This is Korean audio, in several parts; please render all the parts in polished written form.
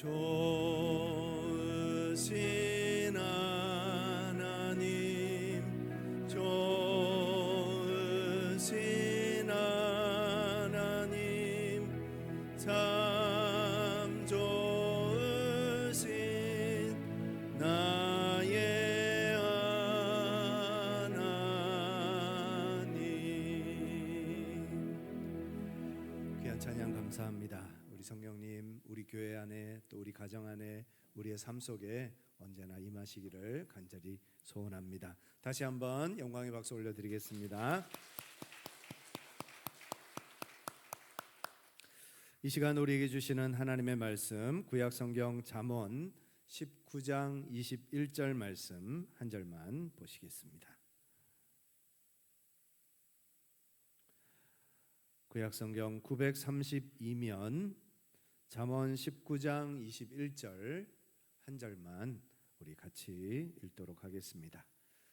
좋으신 하나님, 좋으신 하나님, 참 좋으신 나의 하나님. 귀한 찬양 감사합니다. 우리 성령님, 우리 교회 안에 또 우리 가정 안에 우리의 삶 속에 언제나 임하시기를 간절히 소원합니다. 다시 한번 영광의 박수 올려드리겠습니다. 이 시간 우리에게 주시는 하나님의 말씀, 구약성경 잠언 19장 21절 말씀 한 절만 보시겠습니다. 구약성경 932면 잠언 19장 21절 한 절만 우리 같이 읽도록 하겠습니다.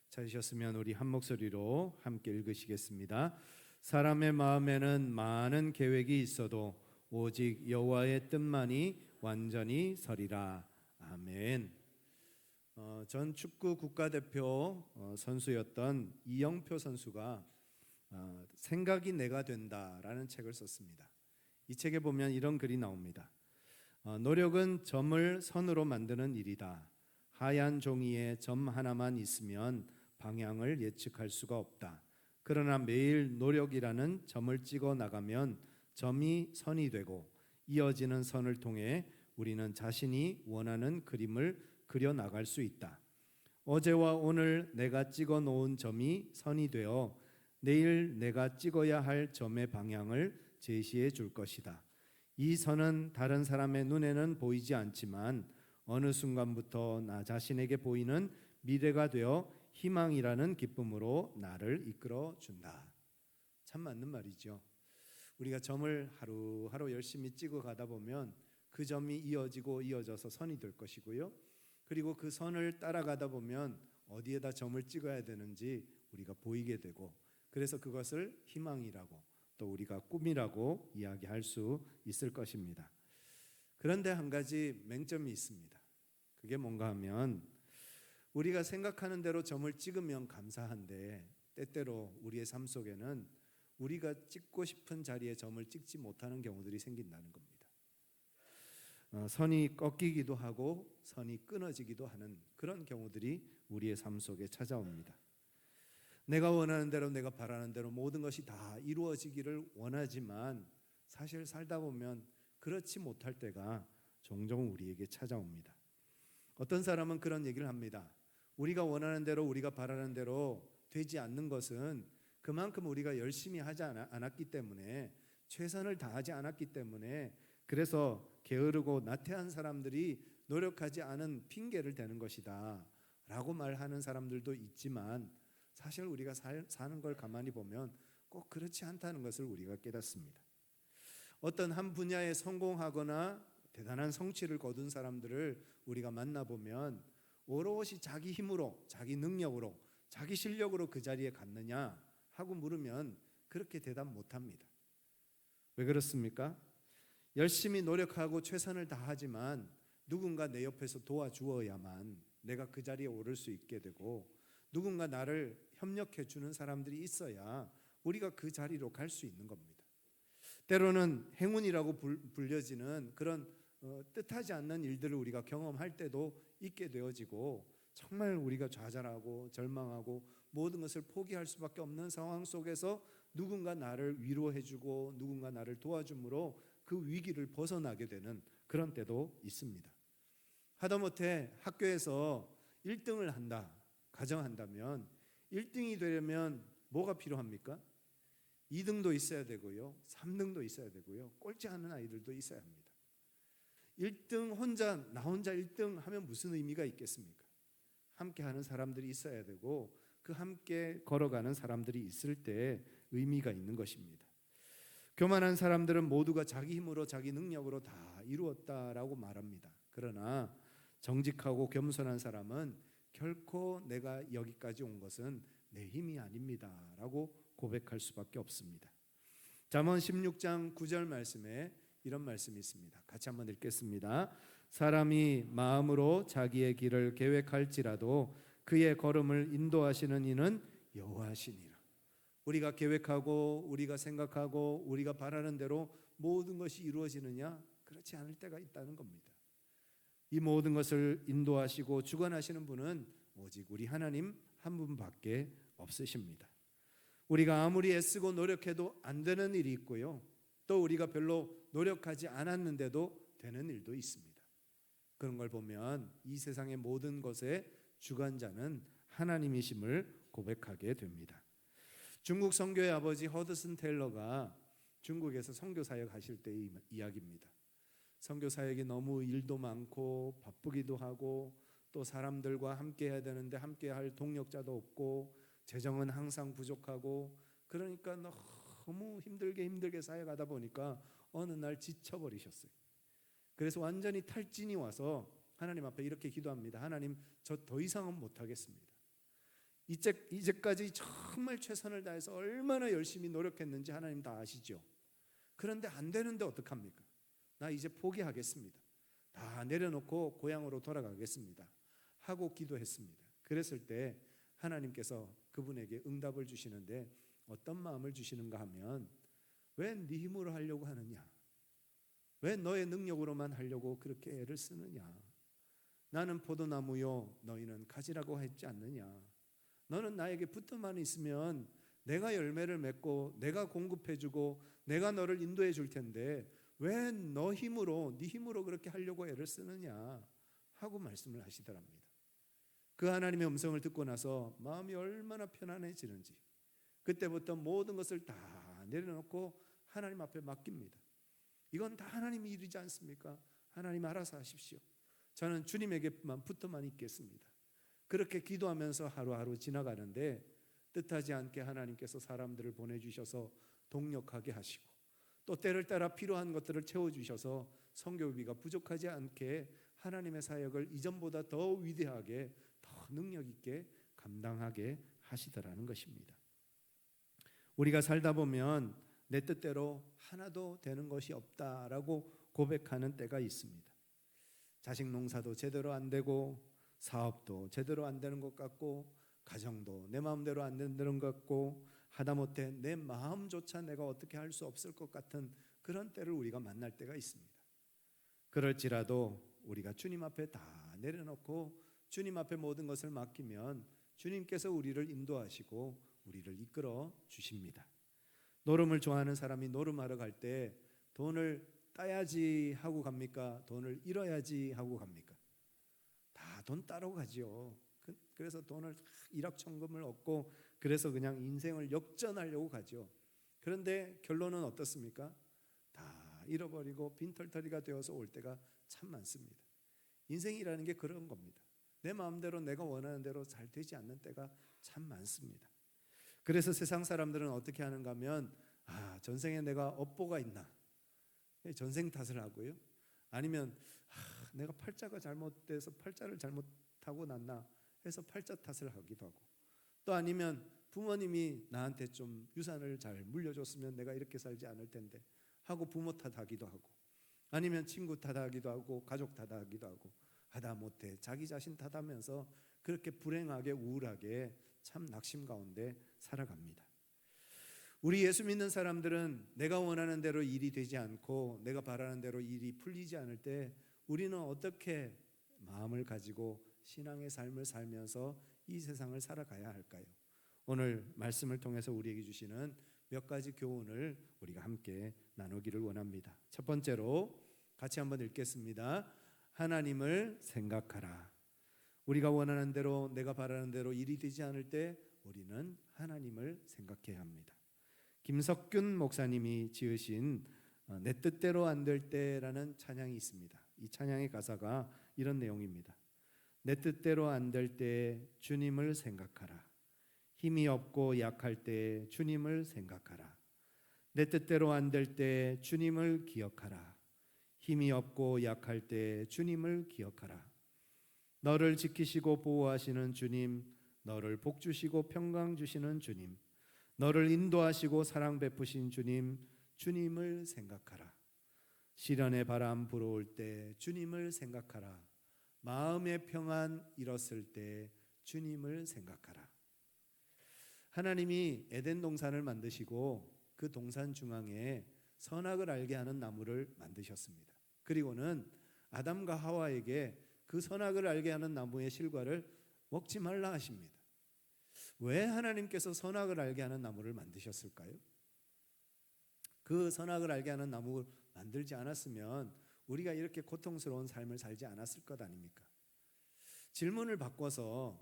찾으셨으면 우리 한 목소리로 함께 읽으시겠습니다. 사람의 마음에는 많은 계획이 있어도 오직 여호와의 뜻만이 완전히 서리라. 아멘. 전 축구 국가대표 선수였던 이영표 선수가 생각이 내가 된다라는 책을 썼습니다. 이 책에 보면 이런 글이 나옵니다. 노력은 점을 선으로 만드는 일이다. 하얀 종이에 점 하나만 있으면 방향을 예측할 수가 없다. 그러나 매일 노력이라는 점을 찍어 나가면 점이 선이 되고 이어지는 선을 통해 우리는 자신이 원하는 그림을 그려 나갈 수 있다. 어제와 오늘 내가 찍어 놓은 점이 선이 되어 내일 내가 찍어야 할 점의 방향을 제시해 줄 것이다. 이 선은 다른 사람의 눈에는 보이지 않지만 어느 순간부터 나 자신에게 보이는 미래가 되어 희망이라는 기쁨으로 나를 이끌어 준다. 참 맞는 말이죠. 우리가 점을 하루하루 열심히 찍어 가다 보면 그 점이 이어지고 이어져서 선이 될 것이고요. 그리고 그 선을 따라가다 보면 어디에다 점을 찍어야 되는지 우리가 보이게 되고, 그래서 그것을 희망이라고 또 우리가 꿈이라고 이야기할 수 있을 것입니다. 그런데 한 가지 맹점이 있습니다. 그게 뭔가 하면 우리가 생각하는 대로 점을 찍으면 감사한데 때때로 우리의 삶 속에는 우리가 찍고 싶은 자리에 점을 찍지 못하는 경우들이 생긴다는 겁니다. 선이 꺾이기도 하고 선이 끊어지기도 하는 그런 경우들이 우리의 삶 속에 찾아옵니다. 내가 원하는 대로, 내가 바라는 대로 모든 것이 다 이루어지기를 원하지만 사실 살다 보면 그렇지 못할 때가 종종 우리에게 찾아옵니다. 어떤 사람은 그런 얘기를 합니다. 우리가 원하는 대로, 우리가 바라는 대로 되지 않는 것은 그만큼 우리가 열심히 하지 않았기 때문에, 최선을 다하지 않았기 때문에, 그래서 게으르고 나태한 사람들이 노력하지 않은 핑계를 대는 것이다 라고 말하는 사람들도 있지만, 사실 우리가 사는 걸 가만히 보면 꼭 그렇지 않다는 것을 우리가 깨닫습니다. 어떤 한 분야에 성공하거나 대단한 성취를 거둔 사람들을 우리가 만나보면 오롯이 자기 힘으로, 자기 능력으로, 자기 실력으로 그 자리에 갔느냐 하고 물으면 그렇게 대답 못합니다. 왜 그렇습니까? 열심히 노력하고 최선을 다하지만 누군가 내 옆에서 도와주어야만 내가 그 자리에 오를 수 있게 되고, 누군가 나를 협력해 주는 사람들이 있어야 우리가 그 자리로 갈 수 있는 겁니다. 때로는 행운이라고 불려지는 그런 뜻하지 않는 일들을 우리가 경험할 때도 있게 되어지고, 정말 우리가 좌절하고 절망하고 모든 것을 포기할 수밖에 없는 상황 속에서 누군가 나를 위로해 주고 누군가 나를 도와줌으로 그 위기를 벗어나게 되는 그런 때도 있습니다. 하다못해 학교에서 1등을 한다 가정한다면 1등이 되려면 뭐가 필요합니까? 2등도 있어야 되고요, 3등도 있어야 되고요, 꼴찌 하는 아이들도 있어야 합니다. 1등 나 혼자 1등 하면 무슨 의미가 있겠습니까? 함께 하는 사람들이 있어야 되고, 그 함께 걸어가는 사람들이 있을 때 의미가 있는 것입니다. 교만한 사람들은 모두가 자기 힘으로 자기 능력으로 다 이루었다라고 말합니다. 그러나 정직하고 겸손한 사람은 결코 내가 여기까지 온 것은 내 힘이 아닙니다 라고 고백할 수밖에 없습니다. 잠언 16장 9절 말씀에 이런 말씀이 있습니다. 같이 한번 읽겠습니다. 사람이 마음으로 자기의 길을 계획할지라도 그의 걸음을 인도하시는 이는 여호와시니라. 우리가 계획하고 우리가 생각하고 우리가 바라는 대로 모든 것이 이루어지느냐? 그렇지 않을 때가 있다는 겁니다. 이 모든 것을 인도하시고 주관하시는 분은 오직 우리 하나님 한 분밖에 없으십니다. 우리가 아무리 애쓰고 노력해도 안 되는 일이 있고요, 또 우리가 별로 노력하지 않았는데도 되는 일도 있습니다. 그런 걸 보면 이 세상의 모든 것의 주관자는 하나님이심을 고백하게 됩니다. 중국 선교의 아버지 허드슨 테일러가 중국에서 선교 사역 하실 때의 이야기입니다. 선교 사역이 너무 일도 많고 바쁘기도 하고 또 사람들과 함께 해야 되는데 함께 할 동력자도 없고 재정은 항상 부족하고 그러니까 너무 힘들게 사역하다 보니까 어느 날 지쳐버리셨어요. 그래서 완전히 탈진이 와서 하나님 앞에 이렇게 기도합니다. 하나님, 저 더 이상은 못하겠습니다. 이제까지 정말 최선을 다해서 얼마나 열심히 노력했는지 하나님 다 아시죠. 그런데 안 되는데 어떡합니까? 나 이제 포기하겠습니다. 다 내려놓고 고향으로 돌아가겠습니다 하고 기도했습니다. 그랬을 때 하나님께서 그분에게 응답을 주시는데 어떤 마음을 주시는가 하면, 왜 네 힘으로 하려고 하느냐? 왜 너의 능력으로만 하려고 그렇게 애를 쓰느냐? 나는 포도나무요 너희는 가지라고 했지 않느냐? 너는 나에게 붙어만 있으면 내가 열매를 맺고 내가 공급해주고 내가 너를 인도해 줄 텐데 왜 너 힘으로, 네 힘으로 그렇게 하려고 애를 쓰느냐 하고 말씀을 하시더랍니다. 그 하나님의 음성을 듣고 나서 마음이 얼마나 편안해지는지 그때부터 모든 것을 다 내려놓고 하나님 앞에 맡깁니다. 이건 다 하나님의 일이지 않습니까? 하나님 알아서 하십시오. 저는 주님에게만 붙어만 있겠습니다. 그렇게 기도하면서 하루하루 지나가는데 뜻하지 않게 하나님께서 사람들을 보내주셔서 동력하게 하시고 또 때를 따라 필요한 것들을 채워주셔서 선교비가 부족하지 않게 하나님의 사역을 이전보다 더 위대하게 더 능력 있게 감당하게 하시더라는 것입니다. 우리가 살다 보면 내 뜻대로 하나도 되는 것이 없다라고 고백하는 때가 있습니다. 자식 농사도 제대로 안 되고 사업도 제대로 안 되는 것 같고 가정도 내 마음대로 안 되는 것 같고 하다못해 내 마음조차 내가 어떻게 할 수 없을 것 같은 그런 때를 우리가 만날 때가 있습니다. 그럴지라도 우리가 주님 앞에 다 내려놓고 주님 앞에 모든 것을 맡기면 주님께서 우리를 인도하시고 우리를 이끌어 주십니다. 노름을 좋아하는 사람이 노름하러 갈 때 돈을 따야지 하고 갑니까? 돈을 잃어야지 하고 갑니까? 다 돈 따러 가지요. 그래서 돈을 일확천금을 얻고 그래서 그냥 인생을 역전하려고 가죠. 그런데 결론은 어떻습니까? 다 잃어버리고 빈털터리가 되어서 올 때가 참 많습니다. 인생이라는 게 그런 겁니다. 내 마음대로 내가 원하는 대로 잘 되지 않는 때가 참 많습니다. 그래서 세상 사람들은 어떻게 하는가 하면 전생에 내가 업보가 있나 전생 탓을 하고요, 아니면 내가 팔자가 잘못돼서 팔자를 잘못하고 났나 해서 팔자 탓을 하기도 하고, 또 아니면 부모님이 나한테 좀 유산을 잘 물려줬으면 내가 이렇게 살지 않을 텐데 하고 부모 탓하기도 하고, 아니면 친구 탓하기도 하고 가족 탓하기도 하고 하다못해 자기 자신 탓하면서 그렇게 불행하게 우울하게 참 낙심 가운데 살아갑니다. 우리 예수 믿는 사람들은 내가 원하는 대로 일이 되지 않고 내가 바라는 대로 일이 풀리지 않을 때 우리는 어떻게 마음을 가지고 신앙의 삶을 살면서 이 세상을 살아가야 할까요? 오늘 말씀을 통해서 우리에게 주시는 몇 가지 교훈을 우리가 함께 나누기를 원합니다. 첫 번째로 같이 한번 읽겠습니다. 하나님을 생각하라. 우리가 원하는 대로 내가 바라는 대로 일이 되지 않을 때 우리는 하나님을 생각해야 합니다. 김석균 목사님이 지으신 내 뜻대로 안 될 때라는 찬양이 있습니다. 이 찬양의 가사가 이런 내용입니다. 내 뜻대로 안 될 때 주님을 생각하라. 힘이 없고 약할 때 주님을 생각하라. 내 뜻대로 안 될 때 주님을 기억하라. 힘이 없고 약할 때 주님을 기억하라. 너를 지키시고 보호하시는 주님, 너를 복주시고 평강 주시는 주님, 너를 인도하시고 사랑 베푸신 주님, 주님을 생각하라. 시련의 바람 불어올 때 주님을 생각하라. 마음의 평안 잃었을 때 주님을 생각하라. 하나님이 에덴 동산을 만드시고 그 동산 중앙에 선악을 알게 하는 나무를 만드셨습니다. 그리고는 아담과 하와에게 그 선악을 알게 하는 나무의 실과를 먹지 말라 하십니다. 왜 하나님께서 선악을 알게 하는 나무를 만드셨을까요? 그 선악을 알게 하는 나무를 만들지 않았으면 우리가 이렇게 고통스러운 삶을 살지 않았을 것 아닙니까? 질문을 바꿔서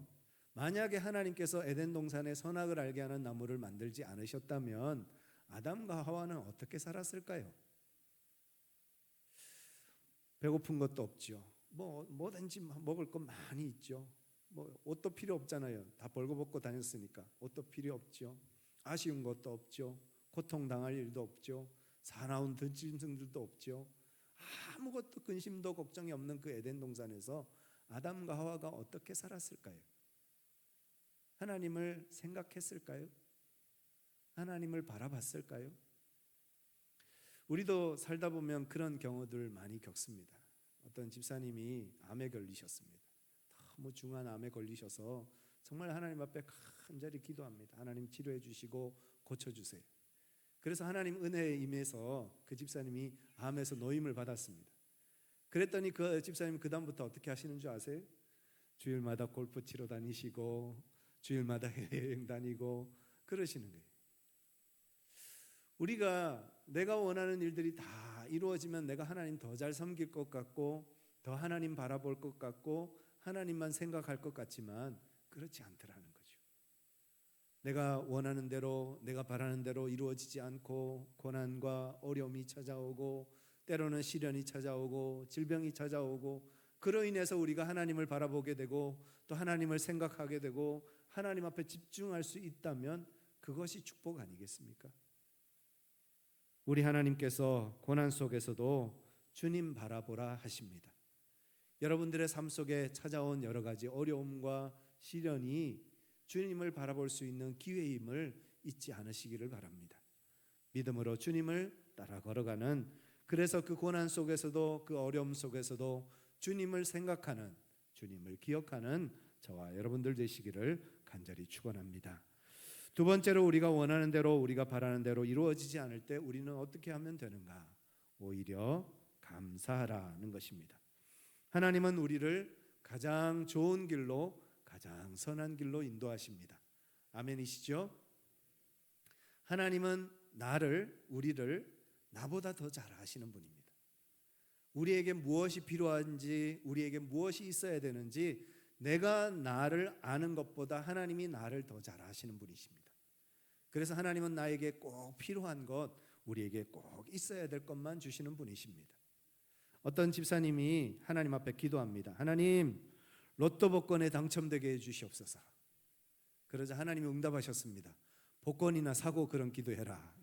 만약에 하나님께서 에덴 동산에 선악을 알게 하는 나무를 만들지 않으셨다면 아담과 하와는 어떻게 살았을까요? 배고픈 것도 없죠. 뭐든지 먹을 것 많이 있죠. 옷도 필요 없잖아요. 다 벌거벗고 다녔으니까 옷도 필요 없죠. 아쉬운 것도 없죠. 고통당할 일도 없죠. 사나운 들짐승들도 없죠. 아무것도 근심도 걱정이 없는 그 에덴 동산에서 아담과 하와가 어떻게 살았을까요? 하나님을 생각했을까요? 하나님을 바라봤을까요? 우리도 살다 보면 그런 경우들 많이 겪습니다. 어떤 집사님이 암에 걸리셨습니다. 너무 중한 암에 걸리셔서 정말 하나님 앞에 간절히 기도합니다. 하나님 치료해 주시고 고쳐주세요. 그래서 하나님 은혜에 임해서 그 집사님이 암에서 노임을 받았습니다. 그랬더니 그 집사님이 그 다음부터 어떻게 하시는 줄 아세요? 주일마다 골프 치러 다니시고 주일마다 여행 다니고 그러시는 거예요. 우리가 내가 원하는 일들이 다 이루어지면 내가 하나님 더 잘 섬길 것 같고 더 하나님 바라볼 것 같고 하나님만 생각할 것 같지만 그렇지 않더라는 거죠. 내가 원하는 대로 내가 바라는 대로 이루어지지 않고 고난과 어려움이 찾아오고 때로는 시련이 찾아오고 질병이 찾아오고 그로 인해서 우리가 하나님을 바라보게 되고 또 하나님을 생각하게 되고 하나님 앞에 집중할 수 있다면 그것이 축복 아니겠습니까? 우리 하나님께서 고난 속에서도 주님 바라보라 하십니다. 여러분들의 삶 속에 찾아온 여러 가지 어려움과 시련이 주님을 바라볼 수 있는 기회임을 잊지 않으시기를 바랍니다. 믿음으로 주님을 따라 걸어가는, 그래서 그 고난 속에서도 그 어려움 속에서도 주님을 생각하는, 주님을 기억하는 저와 여러분들 되시기를 간절히 축원합니다. 두 번째로 우리가 원하는 대로 우리가 바라는 대로 이루어지지 않을 때 우리는 어떻게 하면 되는가? 오히려 감사하라는 것입니다. 하나님은 우리를 가장 좋은 길로, 가장 선한 길로 인도하십니다. 아멘이시죠? 하나님은 우리를 나보다 더 잘 아시는 분입니다. 우리에게 무엇이 필요한지, 우리에게 무엇이 있어야 되는지 내가 나를 아는 것보다 하나님이 나를 더 잘 아시는 분이십니다. 그래서 하나님은 나에게 꼭 필요한 것, 우리에게 꼭 있어야 될 것만 주시는 분이십니다. 어떤 집사님이 하나님 앞에 기도합니다. 하나님, 로또 복권에 당첨되게 해주시옵소서. 그러자 하나님이 응답하셨습니다. 복권이나 사고 그런 기도해라.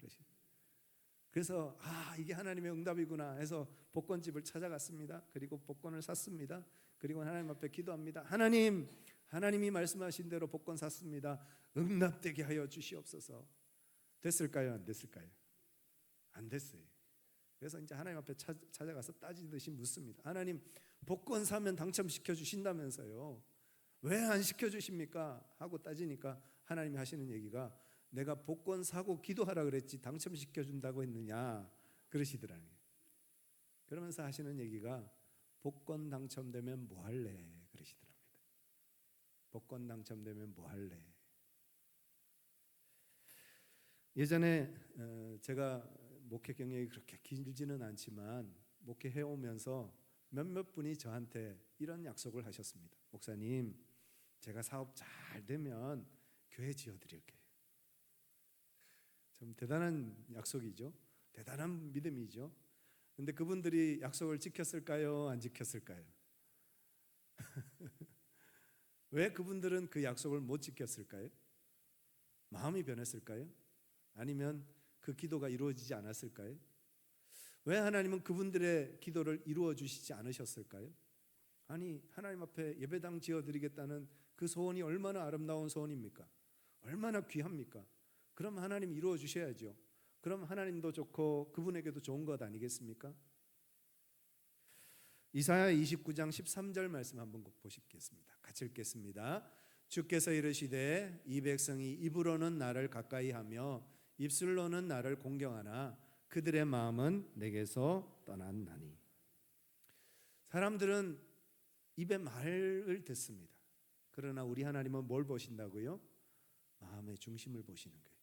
그래서 이게 하나님의 응답이구나 해서 복권집을 찾아갔습니다. 그리고 복권을 샀습니다. 그리고 하나님 앞에 기도합니다. 하나님이 말씀하신 대로 복권 샀습니다. 응답되게 하여 주시옵소서. 됐을까요? 안 됐을까요? 안 됐어요. 그래서 이제 하나님 앞에 찾아가서 따지듯이 묻습니다. 하나님, 복권 사면 당첨시켜 주신다면서요. 왜 안 시켜주십니까? 하고 따지니까 하나님이 하시는 얘기가, 내가 복권 사고 기도하라 그랬지 당첨시켜 준다고 했느냐 그러시더라고요. 그러면서 하시는 얘기가, 복권 당첨되면 뭐 할래 그러시더랍니다. 복권 당첨되면 뭐 할래. 예전에 제가 목회 경력이 그렇게 길지는 않지만 목회해 오면서 몇몇 분이 저한테 이런 약속을 하셨습니다. 목사님, 제가 사업 잘 되면 교회 지어드릴게요. 참 대단한 약속이죠. 대단한 믿음이죠. 근데 그분들이 약속을 지켰을까요? 안 지켰을까요? 왜 그분들은 그 약속을 못 지켰을까요? 마음이 변했을까요? 아니면 그 기도가 이루어지지 않았을까요? 왜 하나님은 그분들의 기도를 이루어 주시지 않으셨을까요? 아니, 하나님 앞에 예배당 지어드리겠다는 그 소원이 얼마나 아름다운 소원입니까? 얼마나 귀합니까? 그럼 하나님 이루어 주셔야죠. 그럼 하나님도 좋고 그분에게도 좋은 것 아니겠습니까? 이사야 29장 13절 말씀 한번 보시겠습니다. 같이 읽겠습니다. 주께서 이르시되 이 백성이 입으로는 나를 가까이하며 입술로는 나를 공경하나 그들의 마음은 내게서 떠났나니. 사람들은 입에 말을 듣습니다. 그러나 우리 하나님은 뭘 보신다고요? 마음의 중심을 보시는 거예요.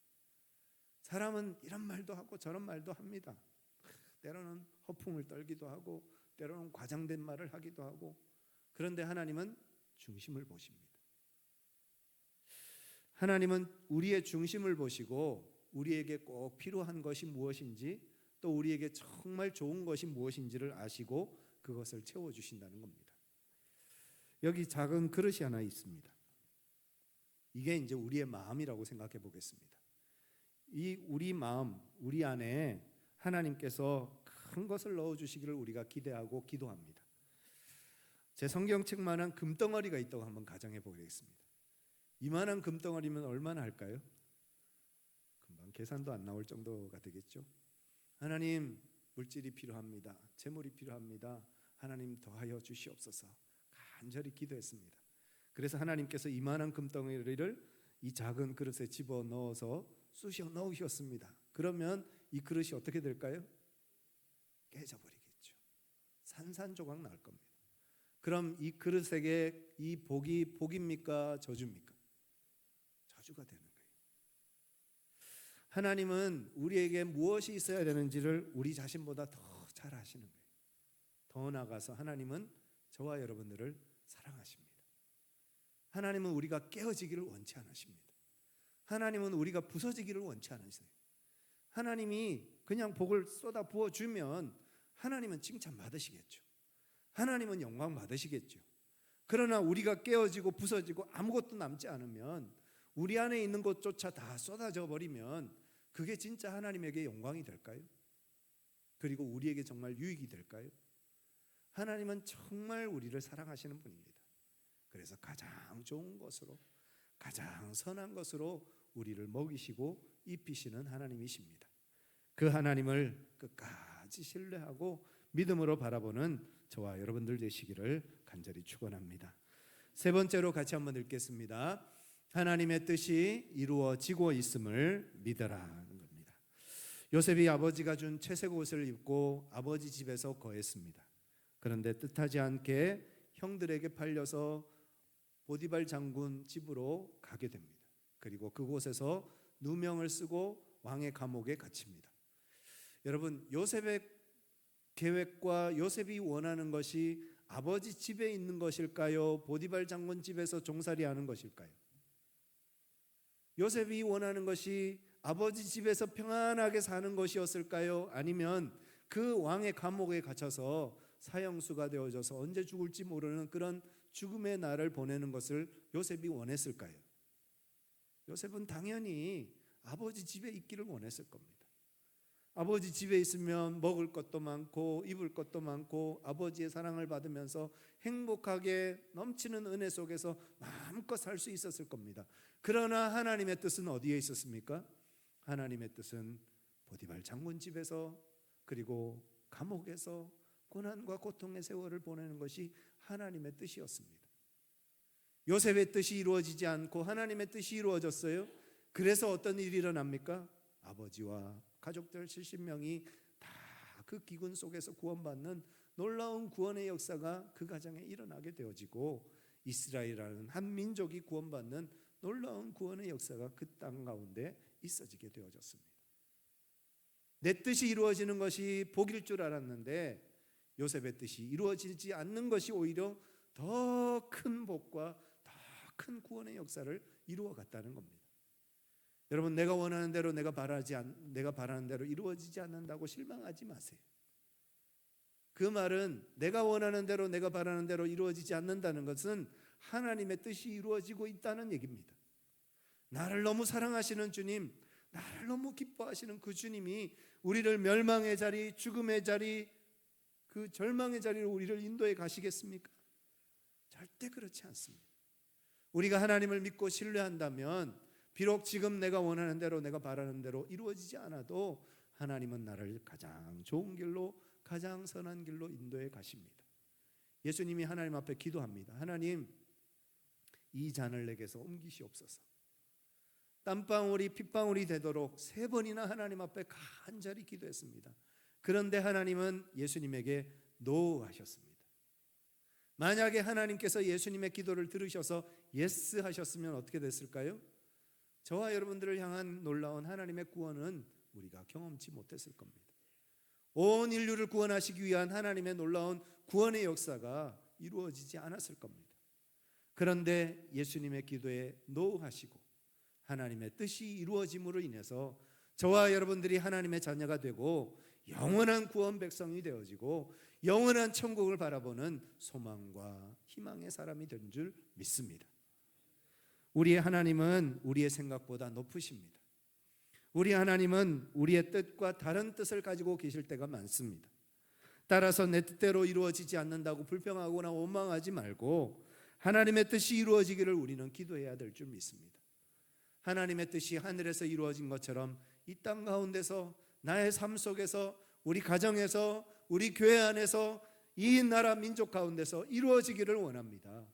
사람은 이런 말도 하고 저런 말도 합니다. 때로는 허풍을 떨기도 하고 때로는 과장된 말을 하기도 하고, 그런데 하나님은 중심을 보십니다. 하나님은 우리의 중심을 보시고 우리에게 꼭 필요한 것이 무엇인지, 또 우리에게 정말 좋은 것이 무엇인지를 아시고 그것을 채워주신다는 겁니다. 여기 작은 그릇이 하나 있습니다. 이게 이제 우리의 마음이라고 생각해 보겠습니다. 이 우리 마음, 우리 안에 하나님께서 큰 것을 넣어주시기를 우리가 기대하고 기도합니다. 제 성경책만한 금덩어리가 있다고 한번 가정해 보겠습니다. 이만한 금덩어리면 얼마나 할까요? 금방 계산도 안 나올 정도가 되겠죠. 하나님, 물질이 필요합니다. 재물이 필요합니다. 하나님 더하여 주시옵소서. 간절히 기도했습니다. 그래서 하나님께서 이만한 금덩어리를 이 작은 그릇에 집어넣어서 쑤셔 넣으셨습니다. 그러면 이 그릇이 어떻게 될까요? 깨져버리겠죠. 산산조각 날 겁니다. 그럼 이 그릇에게 이 복이 복입니까? 저주입니까? 저주가 되는 거예요. 하나님은 우리에게 무엇이 있어야 되는지를 우리 자신보다 더 잘 아시는 거예요. 더 나아가서 하나님은 저와 여러분들을 사랑하십니다. 하나님은 우리가 깨어지기를 원치 않으십니다. 하나님은 우리가 부서지기를 원치 않으세요. 하나님이 그냥 복을 쏟아 부어주면 하나님은 칭찬 받으시겠죠. 하나님은 영광 받으시겠죠. 그러나 우리가 깨어지고 부서지고 아무것도 남지 않으면, 우리 안에 있는 것조차 다 쏟아져 버리면 그게 진짜 하나님에게 영광이 될까요? 그리고 우리에게 정말 유익이 될까요? 하나님은 정말 우리를 사랑하시는 분입니다. 그래서 가장 좋은 것으로, 가장 선한 것으로 우리를 먹이시고 입히시는 하나님이십니다. 그 하나님을 끝까지 신뢰하고 믿음으로 바라보는 저와 여러분들 되시기를 간절히 축원합니다. 세 번째로 같이 한번 읽겠습니다. 하나님의 뜻이 이루어지고 있음을 믿어라. 요셉이 아버지가 준 채색 옷을 입고 아버지 집에서 거했습니다. 그런데 뜻하지 않게 형들에게 팔려서 보디발 장군 집으로 가게 됩니다. 그리고 그곳에서 누명을 쓰고 왕의 감옥에 갇힙니다. 여러분, 요셉의 계획과 요셉이 원하는 것이 아버지 집에 있는 것일까요? 보디발 장군 집에서 종살이하는 것일까요? 요셉이 원하는 것이 아버지 집에서 평안하게 사는 것이었을까요? 아니면 그 왕의 감옥에 갇혀서 사형수가 되어져서 언제 죽을지 모르는 그런 죽음의 날을 보내는 것을 요셉이 원했을까요? 요셉은 당연히 아버지 집에 있기를 원했을 겁니다. 아버지 집에 있으면 먹을 것도 많고 입을 것도 많고 아버지의 사랑을 받으면서 행복하게 넘치는 은혜 속에서 마음껏 살 수 있었을 겁니다. 그러나 하나님의 뜻은 어디에 있었습니까? 하나님의 뜻은 보디발 장군 집에서, 그리고 감옥에서 고난과 고통의 세월을 보내는 것이 하나님의 뜻이었습니다. 요셉의 뜻이 이루어지지 않고 하나님의 뜻이 이루어졌어요. 그래서 어떤 일이 일어납니까? 아버지와 가족들 70명이 다 그 기근 속에서 구원받는 놀라운 구원의 역사가 그 가정에 일어나게 되어지고, 이스라엘이라는 한 민족이 구원받는 놀라운 구원의 역사가 그 땅 가운데 있어지게 되어졌습니다. 내 뜻이 이루어지는 것이 복일 줄 알았는데 요셉의 뜻이 이루어지지 않는 것이 오히려 더 큰 복과 더 큰 구원의 역사를 이루어갔다는 겁니다. 여러분, 내가 원하는 대로 내가 바라는 대로 이루어지지 않는다고 실망하지 마세요. 그 말은 내가 원하는 대로 내가 바라는 대로 이루어지지 않는다는 것은 하나님의 뜻이 이루어지고 있다는 얘기입니다. 나를 너무 사랑하시는 주님, 나를 너무 기뻐하시는 그 주님이 우리를 멸망의 자리, 죽음의 자리, 그 절망의 자리로 우리를 인도해 가시겠습니까? 절대 그렇지 않습니다. 우리가 하나님을 믿고 신뢰한다면 비록 지금 내가 원하는 대로 내가 바라는 대로 이루어지지 않아도 하나님은 나를 가장 좋은 길로, 가장 선한 길로 인도해 가십니다. 예수님이 하나님 앞에 기도합니다. 하나님, 이 잔을 내게서 옮기시옵소서. 땀방울이 핏방울이 되도록 3번이나 하나님 앞에 간절히 기도했습니다. 그런데 하나님은 예수님에게 노하셨습니다. 만약에 하나님께서 예수님의 기도를 들으셔서 예스 하셨으면 어떻게 됐을까요? 저와 여러분들을 향한 놀라운 하나님의 구원은 우리가 경험치 못했을 겁니다. 온 인류를 구원하시기 위한 하나님의 놀라운 구원의 역사가 이루어지지 않았을 겁니다. 그런데 예수님의 기도에 노하시고 하나님의 뜻이 이루어짐으로 인해서 저와 여러분들이 하나님의 자녀가 되고 영원한 구원 백성이 되어지고 영원한 천국을 바라보는 소망과 희망의 사람이 된 줄 믿습니다. 우리의 하나님은 우리의 생각보다 높으십니다. 우리 하나님은 우리의 뜻과 다른 뜻을 가지고 계실 때가 많습니다. 따라서 내 뜻대로 이루어지지 않는다고 불평하거나 원망하지 말고 하나님의 뜻이 이루어지기를 우리는 기도해야 될 줄 믿습니다. 하나님의 뜻이 하늘에서 이루어진 것처럼 이 땅 가운데서 나의 삶 속에서 우리 가정에서 우리 교회 안에서 이 나라 민족 가운데서 이루어지기를 원합니다.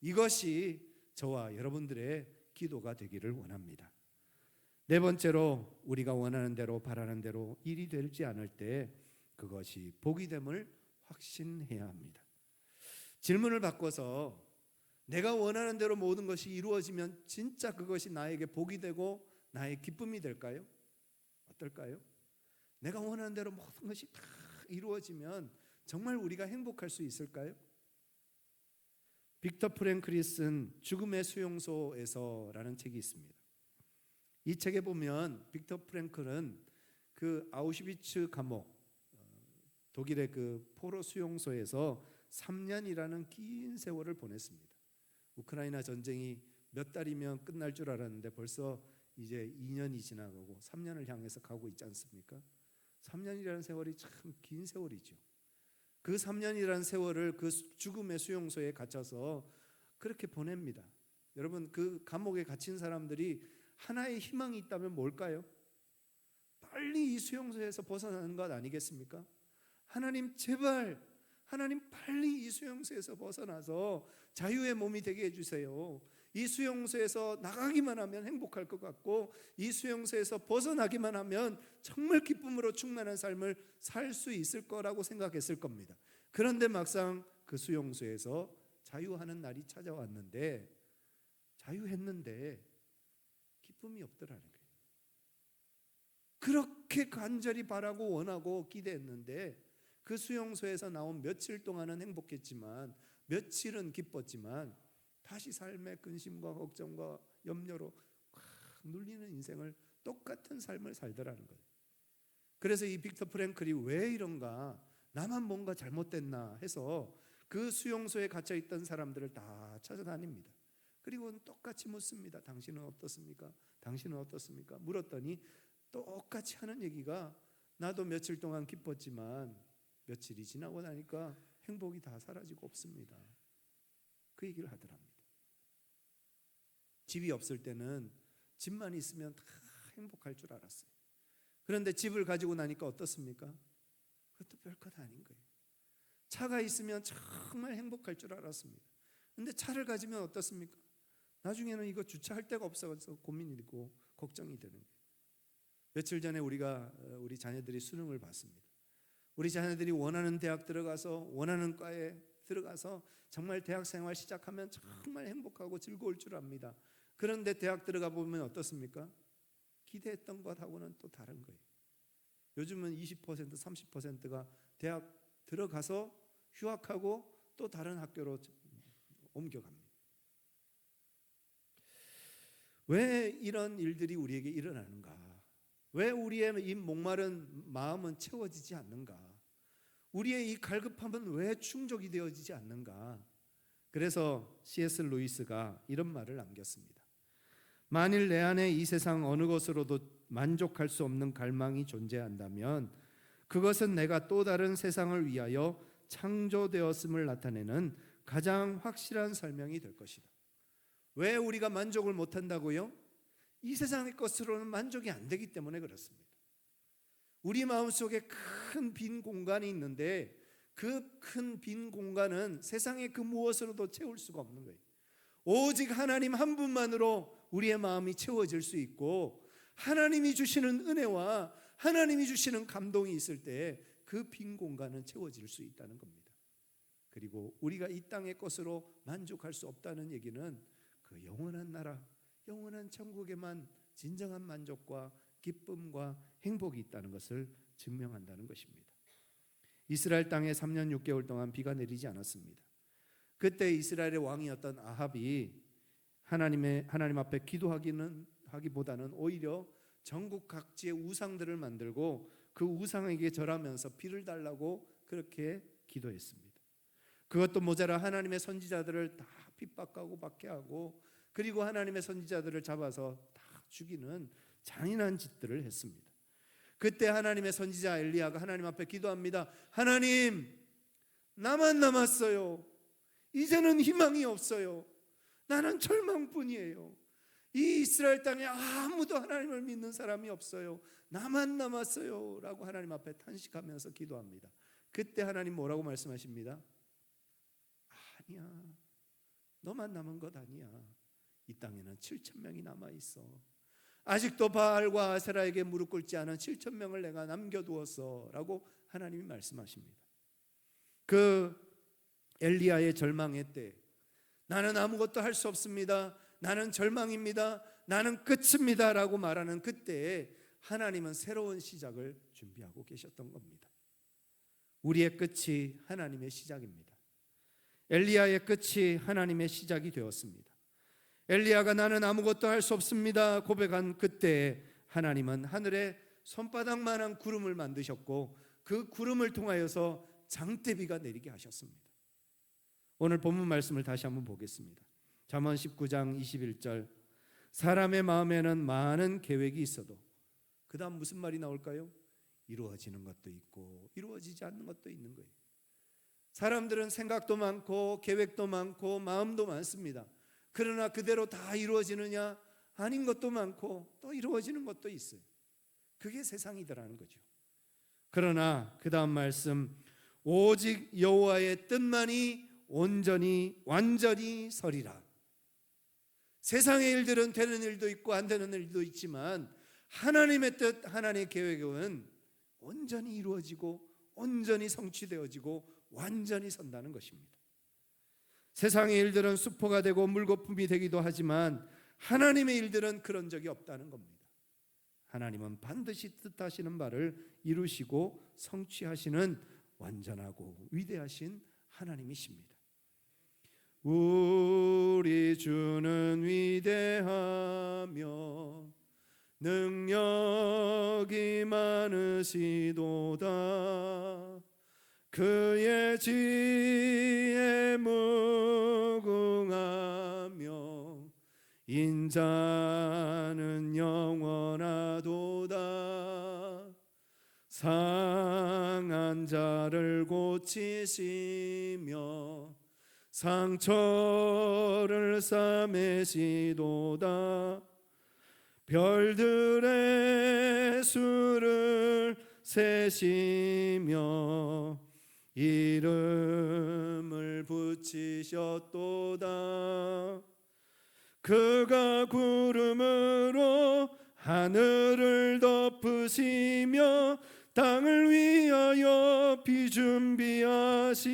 이것이 저와 여러분들의 기도가 되기를 원합니다. 4번째로 우리가 원하는 대로 바라는 대로 일이 되지 않을 때 그것이 복이 됨을 확신해야 합니다. 질문을 바꿔서 내가 원하는 대로 모든 것이 이루어지면 진짜 그것이 나에게 복이 되고 나의 기쁨이 될까요? 어떨까요? 내가 원하는 대로 모든 것이 다 이루어지면 정말 우리가 행복할 수 있을까요? 빅터 프랭클이 쓴 죽음의 수용소에서라는 책이 있습니다. 이 책에 보면 빅터 프랭클은 그 아우슈비츠 감옥, 독일의 그 포로 수용소에서 3년이라는 긴 세월을 보냈습니다. 우크라이나 전쟁이 몇 달이면 끝날 줄 알았는데 벌써 이제 2년이 지나가고 3년을 향해서 가고 있지 않습니까? 3년이라는 세월이 참 긴 세월이죠. 그 3년이라는 세월을 그 죽음의 수용소에 갇혀서 그렇게 보냅니다. 여러분, 그 감옥에 갇힌 사람들이 하나의 희망이 있다면 뭘까요? 빨리 이 수용소에서 벗어나는 것 아니겠습니까? 하나님 제발, 하나님 빨리 이 수용소에서 벗어나서 자유의 몸이 되게 해주세요. 이 수용소에서 나가기만 하면 행복할 것 같고 이 수용소에서 벗어나기만 하면 정말 기쁨으로 충만한 삶을 살 수 있을 거라고 생각했을 겁니다. 그런데 막상 그 수용소에서 자유하는 날이 찾아왔는데 자유했는데 기쁨이 없더라는 거예요. 그렇게 간절히 바라고 원하고 기대했는데 그 수용소에서 나온 며칠 동안은 행복했지만 며칠은 기뻤지만 다시 삶의 근심과 걱정과 염려로 꽉 눌리는 인생을 똑같은 삶을 살더라는 거예요. 그래서 이 빅터 프랭클이 왜 이런가, 나만 뭔가 잘못됐나 해서 그 수용소에 갇혀있던 사람들을 다 찾아다닙니다. 그리고 똑같이 묻습니다. 당신은 어떻습니까? 당신은 어떻습니까? 물었더니 똑같이 하는 얘기가 나도 며칠 동안 기뻤지만 며칠이 지나고 나니까 행복이 다 사라지고 없습니다. 그 얘기를 하더랍니다. 집이 없을 때는 집만 있으면 다 행복할 줄 알았어요. 그런데 집을 가지고 나니까 어떻습니까? 그것도 별것 아닌 거예요. 차가 있으면 정말 행복할 줄 알았습니다. 그런데 차를 가지면 어떻습니까? 나중에는 이거 주차할 데가 없어서 고민이 되고 걱정이 되는 거예요. 며칠 전에 우리 자녀들이 수능을 봤습니다. 우리 자녀들이 원하는 대학 들어가서 원하는 과에 들어가서 정말 대학 생활 시작하면 정말 행복하고 즐거울 줄 압니다. 그런데 대학 들어가 보면 어떻습니까? 기대했던 것하고는 또 다른 거예요. 요즘은 20%, 30%가 대학 들어가서 휴학하고 또 다른 학교로 옮겨갑니다. 왜 이런 일들이 우리에게 일어나는가? 왜 우리의 이 목마른 마음은 채워지지 않는가? 우리의 이 갈급함은 왜 충족이 되어지지 않는가? 그래서 C.S. 루이스가 이런 말을 남겼습니다. 만일 내 안에 이 세상 어느 것으로도 만족할 수 없는 갈망이 존재한다면 그것은 내가 또 다른 세상을 위하여 창조되었음을 나타내는 가장 확실한 설명이 될 것이다. 왜 우리가 만족을 못한다고요? 이 세상의 것으로는 만족이 안 되기 때문에 그렇습니다. 우리 마음속에 큰 빈 공간이 있는데 그 큰 빈 공간은 세상의 그 무엇으로도 채울 수가 없는 거예요. 오직 하나님 한 분만으로 우리의 마음이 채워질 수 있고, 하나님이 주시는 은혜와 하나님이 주시는 감동이 있을 때 그 빈 공간은 채워질 수 있다는 겁니다. 그리고 우리가 이 땅의 것으로 만족할 수 없다는 얘기는 그 영원한 나라, 영원한 천국에만 진정한 만족과 기쁨과 행복이 있다는 것을 증명한다는 것입니다. 이스라엘 땅에 3년 6개월 동안 비가 내리지 않았습니다. 그때 이스라엘의 왕이었던 아합이 하나님 앞에 기도하기보다는 오히려 전국 각지의 우상들을 만들고 그 우상에게 절하면서 비를 달라고 그렇게 기도했습니다. 그것도 모자라 하나님의 선지자들을 다 핍박하고 박해하고, 그리고 하나님의 선지자들을 잡아서 다 죽이는 잔인한 짓들을 했습니다. 그때 하나님의 선지자 엘리야가 하나님 앞에 기도합니다. 하나님, 나만 남았어요. 이제는 희망이 없어요. 나는 절망뿐이에요. 이 이스라엘 땅에 아무도 하나님을 믿는 사람이 없어요. 나만 남았어요 라고 하나님 앞에 탄식하면서 기도합니다. 그때 하나님 뭐라고 말씀하십니다. 아니야, 너만 남은 것 아니야. 이 땅에는 7,000명이 남아있어. 아직도 바알과 아세라에게 무릎 꿇지 않은 7,000명을 내가 남겨두었어 라고 하나님이 말씀하십니다. 그 엘리야의 절망의 때, 나는 아무것도 할 수 없습니다, 나는 절망입니다, 나는 끝입니다 라고 말하는 그때에 하나님은 새로운 시작을 준비하고 계셨던 겁니다. 우리의 끝이 하나님의 시작입니다. 엘리야의 끝이 하나님의 시작이 되었습니다. 엘리야가 나는 아무것도 할 수 없습니다 고백한 그때 하나님은 하늘에 손바닥만한 구름을 만드셨고, 그 구름을 통하여서 장대비가 내리게 하셨습니다. 오늘 본문 말씀을 다시 한번 보겠습니다. 잠언 19장 21절, 사람의 마음에는 많은 계획이 있어도, 그 다음 무슨 말이 나올까요? 이루어지는 것도 있고 이루어지지 않는 것도 있는 거예요. 사람들은 생각도 많고 계획도 많고 마음도 많습니다. 그러나 그대로 다 이루어지느냐? 아닌 것도 많고 또 이루어지는 것도 있어요. 그게 세상이더라는 거죠. 그러나 그 다음 말씀, 오직 여호와의 뜻만이 온전히 완전히 서리라. 세상의 일들은 되는 일도 있고 안 되는 일도 있지만 하나님의 뜻, 하나님의 계획은 온전히 이루어지고 온전히 성취되어지고 완전히 선다는 것입니다. 세상의 일들은 수포가 되고 물거품이 되기도 하지만 하나님의 일들은 그런 적이 없다는 겁니다. 하나님은 반드시 뜻하시는 바를 이루시고 성취하시는 완전하고 위대하신 하나님이십니다. 우리 주는 위대하며 능력이 많으시도다. 그의 지혜 무궁하며 인자는 영원하도다. 상한 자를 고치시며 상처를 싸매시도다. 별들의 수를 세시며 이름을 붙이셨도다. 그가 구름으로 하늘을 덮으시며 땅을 위하여 비 준비하시니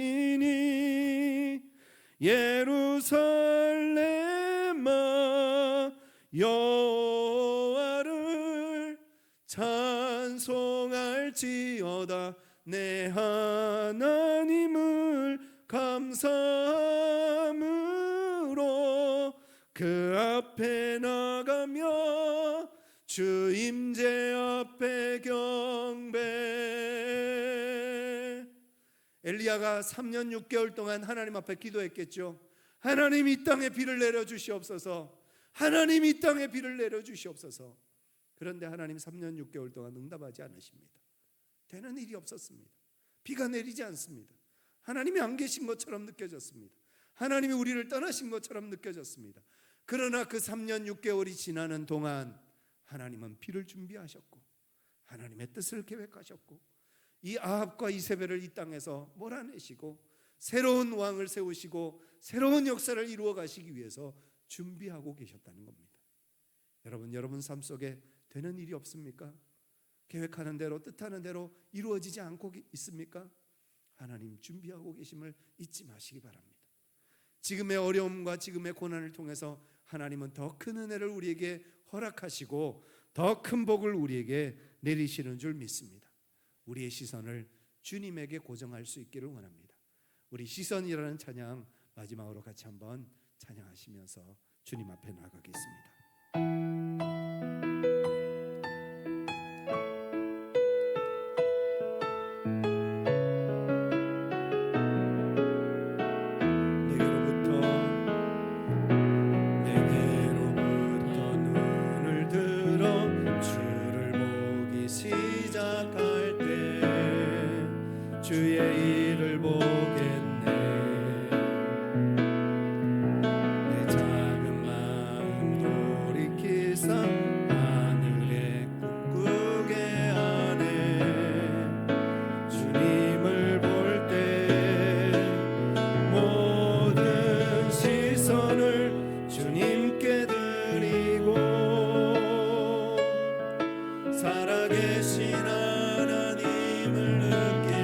예루살렘아 여호와를 찬송할지어다. 내 하나님을 감사함으로 그 앞에 나가며 주 임재 앞에 경배. 엘리야가 3년 6개월 동안 하나님 앞에 기도했겠죠. 하나님 이 땅에 비를 내려주시옵소서. 하나님 이 땅에 비를 내려주시옵소서. 그런데 하나님 3년 6개월 동안 응답하지 않으십니다. 되는 일이 없었습니다. 비가 내리지 않습니다. 하나님이 안 계신 것처럼 느껴졌습니다. 하나님이 우리를 떠나신 것처럼 느껴졌습니다. 그러나 그 3년 6개월이 지나는 동안 하나님은 비를 준비하셨고 하나님의 뜻을 계획하셨고 이 아합과 이세벨을 이 땅에서 몰아내시고 새로운 왕을 세우시고 새로운 역사를 이루어 가시기 위해서 준비하고 계셨다는 겁니다. 여러분 삶 속에 되는 일이 없습니까? 계획하는 대로 뜻하는 대로 이루어지지 않고 있습니까? 하나님 준비하고 계심을 잊지 마시기 바랍니다. 지금의 어려움과 지금의 고난을 통해서 하나님은 더 큰 은혜를 우리에게 허락하시고 더 큰 복을 우리에게 내리시는 줄 믿습니다. 우리의 시선을 주님에게 고정할 수 있기를 원합니다. 우리 시선이라는 찬양 마지막으로 같이 한번 찬양하시면서 주님 앞에 나가겠습니다. 주의 일을 보겠네. 내 작은 마음 돌이키사 하늘에 꿈꾸게 하네. 주님을 볼 때 모든 시선을 주님께 드리고 살아계신 하나님을 느끼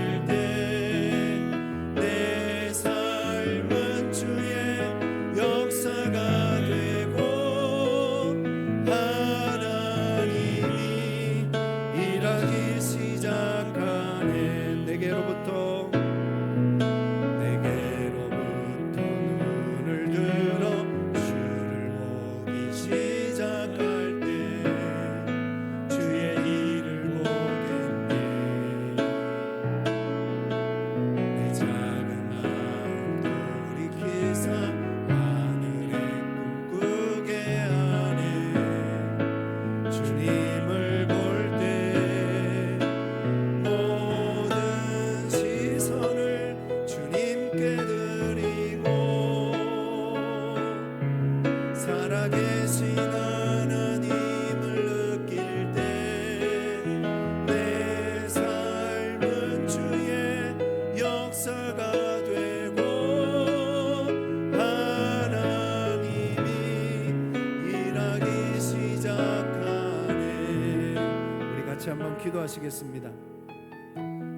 한번 기도하시겠습니다.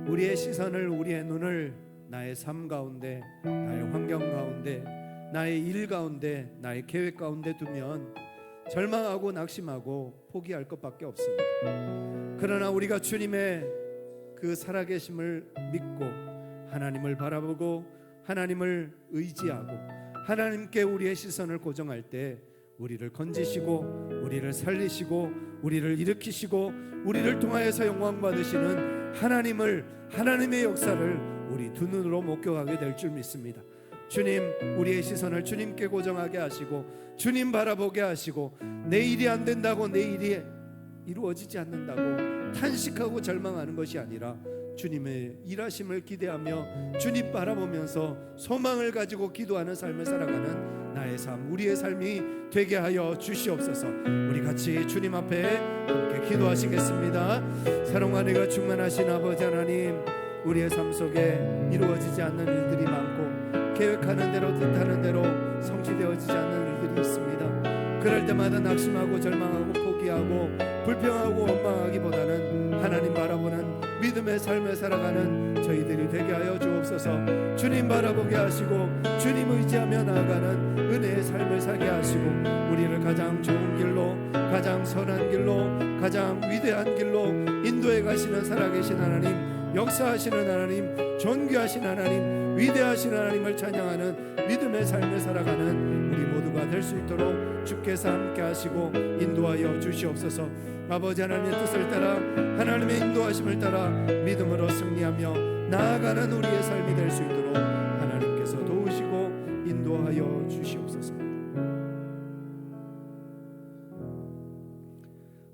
우리의 시선을, 우리의 눈을 나의 삶 가운데, 나의 환경 가운데, 나의 일 가운데, 나의 계획 가운데 두면 절망하고 낙심하고 포기할 것밖에 없습니다. 그러나 우리가 주님의 그 살아계심을 믿고 하나님을 바라보고 하나님을 의지하고 하나님께 우리의 시선을 고정할 때 우리를 건지시고 우리를 살리시고 우리를 일으키시고 우리를 통하여서 영광 받으시는 하나님의 역사를 우리 두 눈으로 목격하게 될 줄 믿습니다. 주님, 우리의 시선을 주님께 고정하게 하시고 주님 바라보게 하시고 내 일이 안 된다고, 내 일이 이루어지지 않는다고 탄식하고 절망하는 것이 아니라 주님의 일하심을 기대하며 주님 바라보면서 소망을 가지고 기도하는 삶을 살아가는 나의 삶, 우리의 삶이 되게 하여 주시옵소서. 우리 같이 주님 앞에 함께 기도하시겠습니다. 사랑과 은혜가 충만하신 아버지 하나님, 우리의 삶 속에 이루어지지 않는 일들이 많고 계획하는 대로 뜻하는 대로 성취되어지지 않는 일들이 있습니다. 그럴 때마다 낙심하고 절망하고 포기하고 불평하고 원망하기보다는 하나님 바라보는 믿음의 삶을 살아가는 저희들이 되게 하여 주옵소서. 주님 바라보게 하시고 주님 의지하며 나아가는 은혜의 삶을 살게 하시고 우리를 가장 좋은 길로, 가장 선한 길로, 가장 위대한 길로 인도해 가시는 살아계신 하나님, 역사하시는 하나님, 존귀하신 하나님, 위대하신 하나님을 찬양하는 믿음의 삶을 살아가는 우리 모두가 될 수 있도록 주께서 함께 하시고 인도하여 주시옵소서. 아버지 하나님의 뜻을 따라 하나님의 인도하심을 따라 믿음으로 승리하며 나아가는 우리의 삶이 될 수 있도록 하나님께서 도우시고 인도하여 주시옵소서.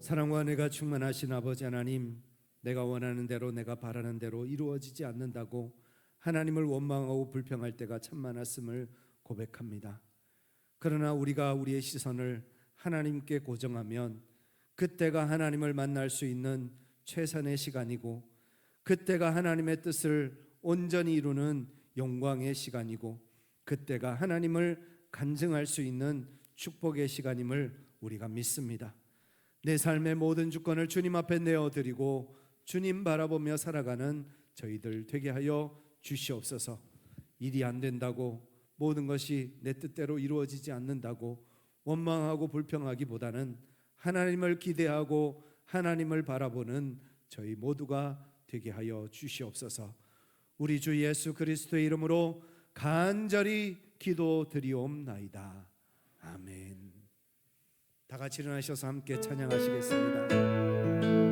사랑과 은혜가 충만하신 아버지 하나님, 내가 원하는 대로 내가 바라는 대로 이루어지지 않는다고 하나님을 원망하고 불평할 때가 참 많았음을 고백합니다. 그러나 우리가 우리의 시선을 하나님께 고정하면 그때가 하나님을 만날 수 있는 최선의 시간이고 그때가 하나님의 뜻을 온전히 이루는 영광의 시간이고 그때가 하나님을 간증할 수 있는 축복의 시간임을 우리가 믿습니다. 내 삶의 모든 주권을 주님 앞에 내어드리고 주님 바라보며 살아가는 저희들 되게 하여 주시옵소서. 일이 안 된다고, 모든 것이 내 뜻대로 이루어지지 않는다고 원망하고 불평하기보다는 하나님을 기대하고 하나님을 바라보는 저희 모두가 되게 하여 주시옵소서. 우리 주 예수 그리스도의 이름으로 간절히 기도드리옵나이다. 아멘. 다 같이 일어나셔서 함께 찬양하시겠습니다.